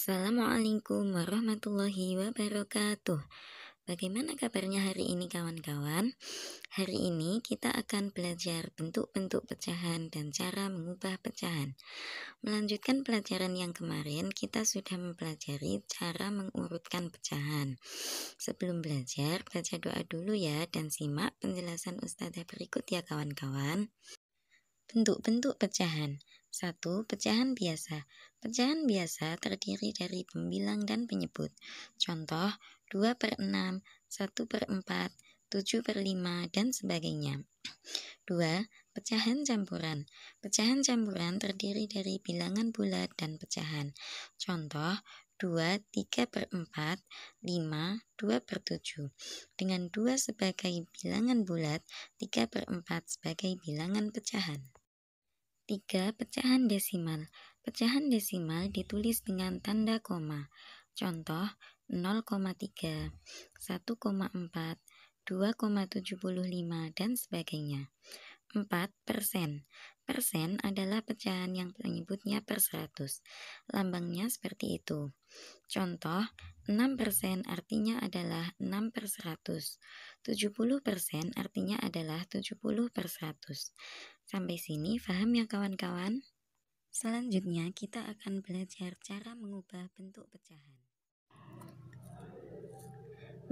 Assalamualaikum warahmatullahi wabarakatuh. Bagaimana kabarnya hari ini kawan-kawan? Hari ini kita akan belajar bentuk-bentuk pecahan dan cara mengubah pecahan. Melanjutkan pelajaran yang kemarin, kita sudah mempelajari cara mengurutkan pecahan. Sebelum belajar, baca doa dulu ya dan simak penjelasan Ustazah berikut ya kawan-kawan. Bentuk-bentuk pecahan. 1. Pecahan biasa. Pecahan biasa terdiri dari pembilang dan penyebut. Contoh 2/6, 1/4, 7/5, dan sebagainya. 2. Pecahan campuran. Pecahan campuran terdiri dari bilangan bulat dan pecahan. Contoh 2, 3/4, 5, 2/7. Dengan 2 sebagai bilangan bulat, 3/4 sebagai bilangan pecahan. 3. Pecahan desimal. Pecahan desimal ditulis dengan tanda koma. Contoh 0,3, 1,4, 2,75, dan sebagainya. 4. Persen. Persen adalah pecahan yang penyebutnya per 100. Lambangnya seperti itu. Contoh 6% artinya adalah 6/100. 70% artinya adalah 70/100. Sampai sini paham ya kawan-kawan? Selanjutnya kita akan belajar cara mengubah bentuk pecahan.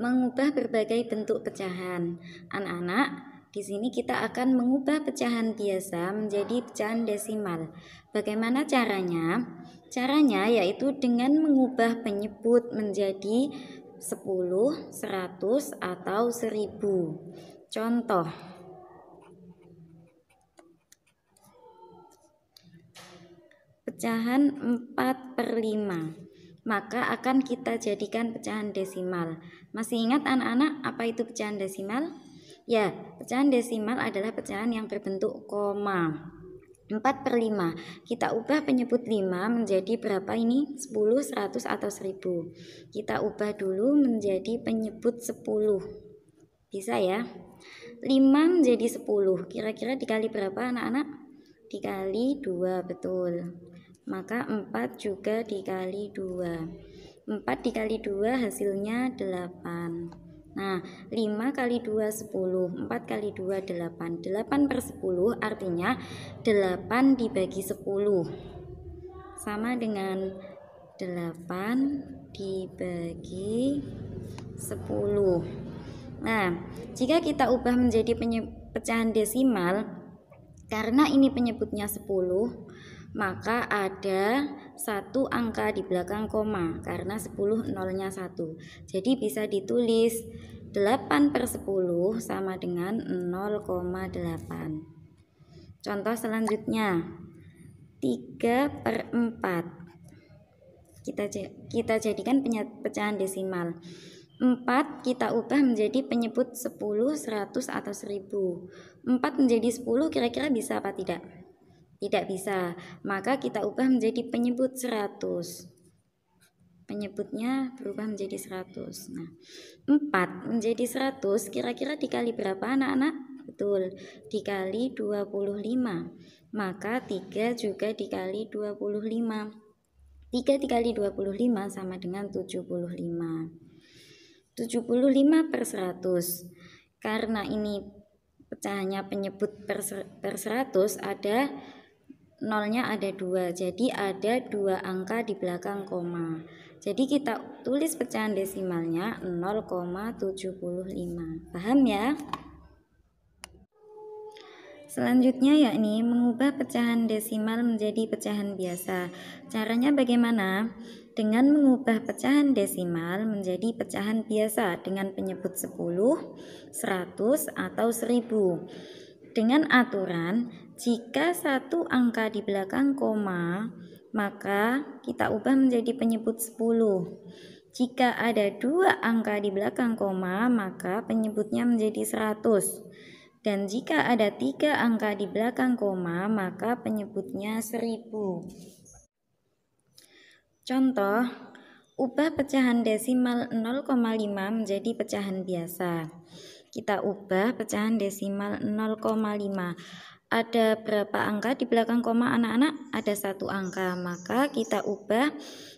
Mengubah berbagai bentuk pecahan. Anak-anak, di sini kita akan mengubah pecahan biasa menjadi pecahan desimal. Bagaimana caranya? Caranya yaitu dengan mengubah penyebut menjadi 10, 100, atau 1000. Contoh, pecahan 4/5, maka akan kita jadikan pecahan desimal. Masih ingat anak-anak apa itu pecahan desimal? Ya, pecahan desimal adalah pecahan yang berbentuk koma. 4/5, kita ubah penyebut 5 menjadi berapa ini? 10, 100, atau 1000. Kita ubah dulu menjadi penyebut 10. Bisa ya? 5 menjadi 10, kira-kira dikali berapa anak-anak? Dikali 2, betul. Maka 4 juga dikali 2. 4 dikali 2 hasilnya 8. Nah, 5 kali 2 10, 4 kali 2 8. 8/10 artinya 8 dibagi 10. Sama dengan 8 dibagi 10. Nah, jika kita ubah menjadi pecahan desimal, karena ini penyebutnya 10, maka ada satu angka di belakang koma karena 10 nolnya 1. Jadi bisa ditulis 8/10 sama dengan 0,8. Contoh selanjutnya 3/4. Kita jadikan pecahan desimal. 4 kita ubah menjadi penyebut 10, 100, atau 1000. 4 menjadi 10 kira-kira bisa apa tidak? Tidak bisa, maka kita ubah menjadi penyebut 100. Penyebutnya berubah menjadi 100. Nah, 4 menjadi 100 kira-kira dikali berapa anak-anak? Betul, dikali 25. Maka 3 juga dikali 25. 3 dikali 25 sama dengan 75. 75/100. Karena ini pecahannya penyebut per 100, ada nolnya ada 2, jadi ada 2 angka di belakang koma. Jadi kita tulis pecahan desimalnya 0,75. Paham ya? Selanjutnya yakni mengubah pecahan desimal menjadi pecahan biasa. Caranya bagaimana? Dengan mengubah pecahan desimal menjadi pecahan biasa dengan penyebut 10, 100, atau 1000. Dengan aturan, jika satu angka di belakang koma, maka kita ubah menjadi penyebut 10. Jika ada 2 angka di belakang koma, maka penyebutnya menjadi 100. Dan jika ada 3 angka di belakang koma, maka penyebutnya 1000. Contoh, ubah pecahan desimal 0,5 menjadi pecahan biasa. Kita ubah pecahan desimal 0,5. ada berapa angka di belakang koma anak-anak? Ada 1 angka, maka kita ubah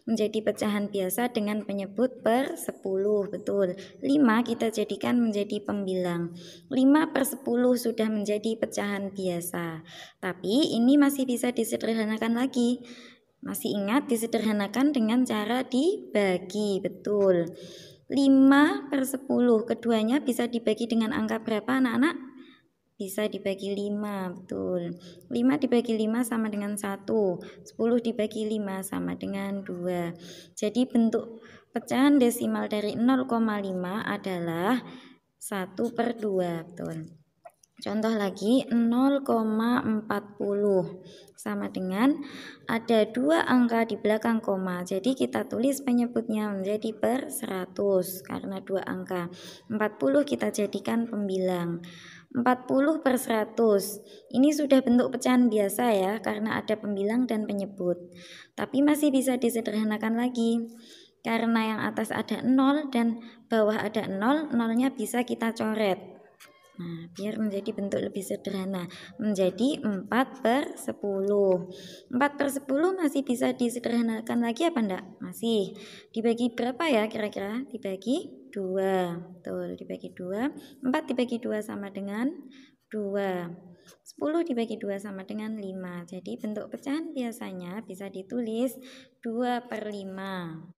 menjadi pecahan biasa dengan penyebut per 10, betul. 5 kita jadikan menjadi pembilang. 5 per 10 sudah menjadi pecahan biasa. Tapi ini masih bisa disederhanakan lagi. Masih ingat disederhanakan dengan cara dibagi, betul. 5 per 10, keduanya bisa dibagi dengan angka berapa anak-anak? Bisa dibagi 5, betul. 5 dibagi 5 sama dengan 1, 10 dibagi 5 sama dengan 2. Jadi bentuk pecahan desimal dari 0,5 adalah 1 per 2, betul. Contoh lagi, 0,40 sama dengan ada 2 angka di belakang koma. Jadi kita tulis penyebutnya menjadi per 100 karena 2 angka. 40 kita jadikan pembilang. 40 per 100. Ini sudah bentuk pecahan biasa ya, karena ada pembilang dan penyebut. Tapi masih bisa disederhanakan lagi. Karena yang atas ada 0 dan bawah ada 0, 0-nya bisa kita coret. Nah, biar menjadi bentuk lebih sederhana, menjadi 4 per 10. 4 per 10 masih bisa disederhanakan lagi apa enggak? Masih. Dibagi berapa ya kira-kira? Dibagi 2. Betul, dibagi 2. 4 dibagi 2 sama dengan 2. 10 dibagi 2 sama dengan 5. Jadi bentuk pecahan biasanya bisa ditulis 2 per 5.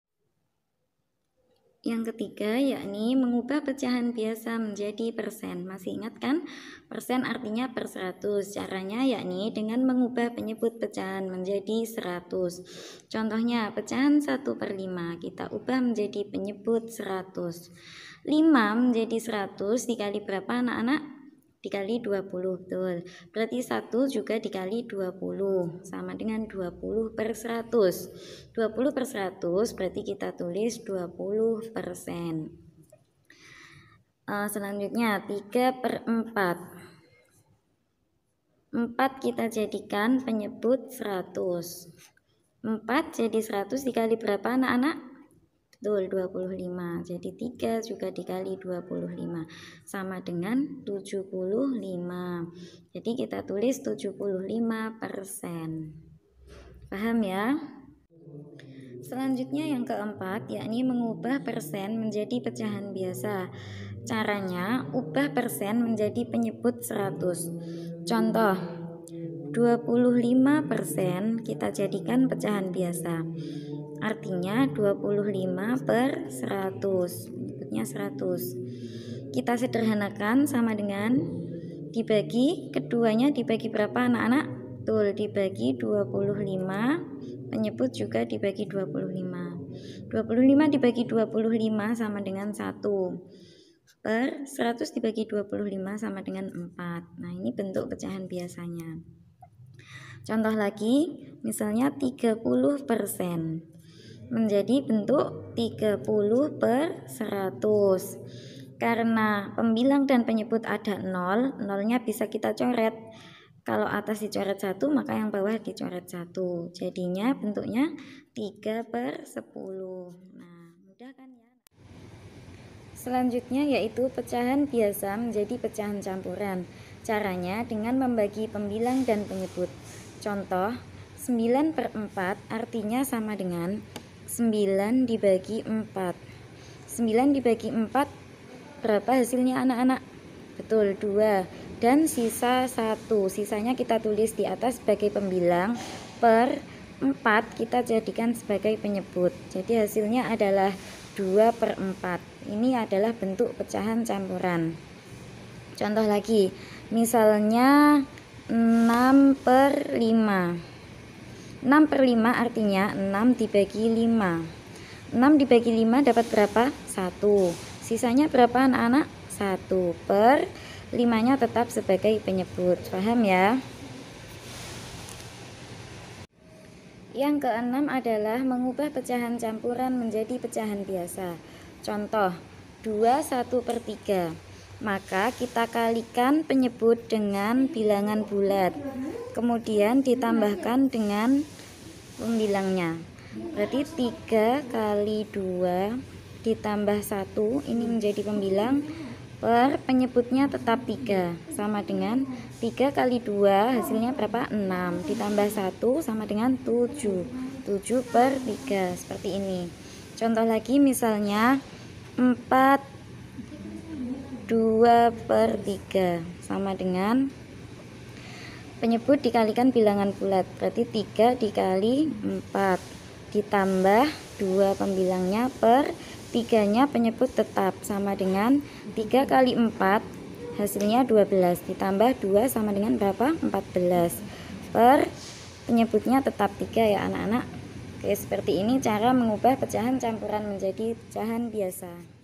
Yang ketiga yakni mengubah pecahan biasa menjadi persen. Masih ingat kan? Persen artinya per 100. Caranya yakni dengan mengubah penyebut pecahan menjadi 100. Contohnya pecahan 1 per 5 kita ubah menjadi penyebut 100. 5 menjadi 100 dikali berapa anak-anak? Dikali 20, betul. Berarti 1 juga dikali 20 sama dengan 20 per 100. 20 per 100 berarti kita tulis 20%. Selanjutnya 3 per 4. 4 kita jadikan penyebut 100. 4 jadi 100 dikali berapa anak-anak? Betul, 25. Jadi 3 juga dikali 25 sama dengan 75. Jadi kita tulis 75%. Paham ya? Selanjutnya yang keempat yakni mengubah persen menjadi pecahan biasa. Caranya ubah persen menjadi penyebut 100. Contoh 25% kita jadikan pecahan biasa. Artinya 25 per 100, penyebutnya 100. Kita sederhanakan sama dengan dibagi, keduanya dibagi berapa anak-anak? Betul, dibagi 25, penyebut juga dibagi 25. 25 dibagi 25 sama dengan 1. Per 100 dibagi 25 sama dengan 4. Nah, ini bentuk pecahan biasanya. Contoh lagi, misalnya 30%. Menjadi bentuk 30 per 100. Karena pembilang dan penyebut ada 0, 0-nya bisa kita coret. Kalau atas dicoret 1, maka yang bawah dicoret 1. Jadinya bentuknya 3 per 10. Nah, mudah kan ya? Selanjutnya yaitu pecahan biasa menjadi pecahan campuran. Caranya dengan membagi pembilang dan penyebut. Contoh, 9 per 4 artinya sama dengan 9 dibagi 4. 9 dibagi 4 berapa hasilnya anak-anak? Betul, 2. Dan sisa 1. Sisanya kita tulis di atas sebagai pembilang. Per 4 kita jadikan sebagai penyebut. Jadi hasilnya adalah 2 per 4. Ini adalah bentuk pecahan campuran. Contoh lagi, misalnya 6 per 5. 6 per 5 artinya 6 dibagi 5. 6 dibagi 5 dapat berapa? 1. Sisanya berapa anak-anak? 1. Per 5-nya tetap sebagai penyebut. Paham ya? Yang keenam adalah mengubah pecahan campuran menjadi pecahan biasa. Contoh 2 1 per 3. Maka kita kalikan penyebut dengan bilangan bulat, kemudian ditambahkan dengan pembilangnya. Berarti 3 kali 2 ditambah 1, ini menjadi pembilang, per penyebutnya tetap 3 sama dengan 3 kali 2 hasilnya berapa? 6 ditambah 1 sama dengan 7 per 3 seperti ini. Contoh lagi misalnya 4 2 per 3 sama dengan penyebut dikalikan bilangan bulat, berarti 3 dikali 4 ditambah 2 pembilangnya per 3-nya penyebut tetap sama dengan 3 kali 4 hasilnya 12 ditambah 2 sama dengan berapa? 14 per penyebutnya tetap 3 ya anak-anak. Oke, seperti ini cara mengubah pecahan campuran menjadi pecahan biasa.